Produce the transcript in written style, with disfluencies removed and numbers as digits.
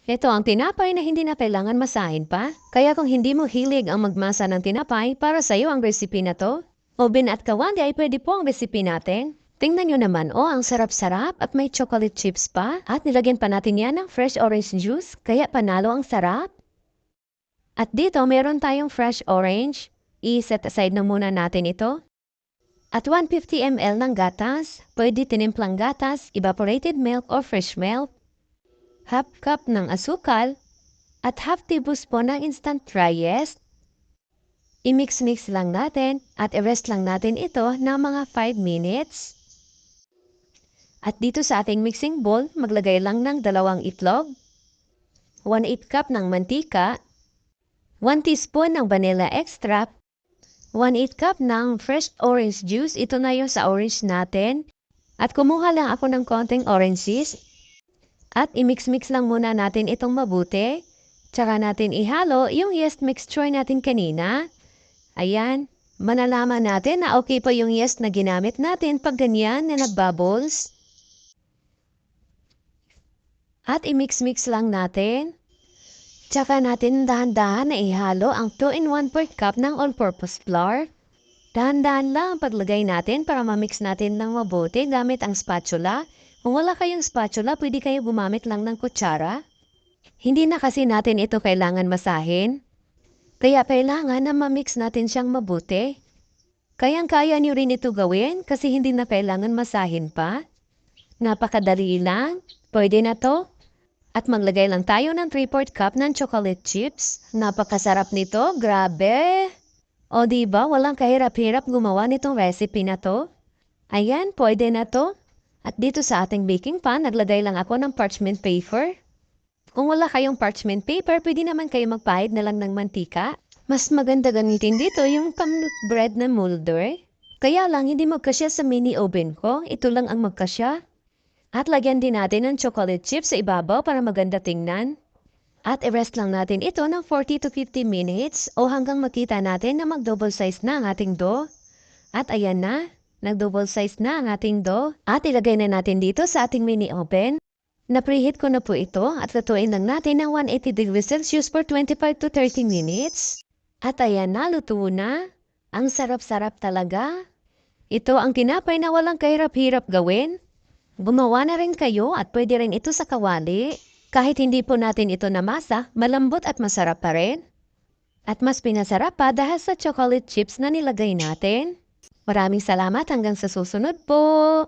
Ito ang tinapay na hindi na kailangan masahin pa. Kaya kung hindi mo hilig ang magmasa ng tinapay, para sa iyo ang recipe na to. Oven at kawali ay pwede po ang recipe natin. Tingnan nyo naman, ang sarap-sarap at may chocolate chips pa. At nilagyan pa natin yan ng fresh orange juice, kaya panalo ang sarap. At dito, meron tayong fresh orange. I-set aside na muna natin ito. At 150 ml ng gatas, pwede tinimplang gatas, evaporated milk or fresh milk. Half cup ng asukal, at half tablespoon ng instant dry yeast. I-mix-mix lang natin at i-rest lang natin ito ng mga 5 minutes. At dito sa ating mixing bowl, maglagay lang ng 2 itlog, 1/8 cup ng mantika, 1 teaspoon ng vanilla extract, 1/8 cup ng fresh orange juice, ito na yung sa orange natin. At kumuha lang ako ng konting oranges. At i-mix-mix lang muna natin itong mabuti. Tsaka natin ihalo yung yeast mixture natin kanina. Ayan, manalaman natin na okay pa yung yeast na ginamit natin pag ganyan na nagbubbles. At i-mix-mix lang natin. Tsaka natin dahan-dahan na ihalo ang 2-in-1 per cup ng all-purpose flour. Dahan-dahan lang ang paglagay natin para ma-mix natin ng mabuti gamit ang spatula. Kung wala kayong spatula, pwede kayo gumamit lang ng kutsara. Hindi na kasi natin ito kailangan masahin. Kaya kailangan na ma-mix natin siyang mabuti. Kayang-kaya niyo rin ito gawin kasi hindi na kailangan masahin pa. Napakadali lang. Pwede na to. At maglagay lang tayo ng 3/4 cup ng chocolate chips. Napakasarap nito. Grabe! O diba, walang kahirap-hirap gumawa nitong recipe na to. Ayan, pwede na to. At dito sa ating baking pan, naglagay lang ako ng parchment paper. Kung wala kayong parchment paper, pwede naman kayo magpahid na lang ng mantika. Mas maganda gamitin dito yung bread na molder. Kaya lang, hindi magkasya sa mini oven ko. Ito lang ang magkasya. At lagyan din natin ng chocolate chips sa ibabaw para maganda tingnan. At i-rest lang natin ito ng 40 to 50 minutes o hanggang makita natin na mag-double size na ang ating dough. At ayan na. Nag-double size na ang ating dough at ilagay na natin dito sa ating mini oven. Na-preheat ko na po ito at lutuin lang natin ng 180 degrees Celsius for 25 to 30 minutes. At ayan na, luto na. Ang sarap-sarap talaga. Ito ang tinapay na walang kahirap-hirap gawin. Gumawa na rin kayo at pwede rin ito sa kawali. Kahit hindi po natin ito namasa, malambot at masarap pa rin. At mas pinasarap pa dahil sa chocolate chips na nilagay natin. Maraming salamat hanggang sa susunod po!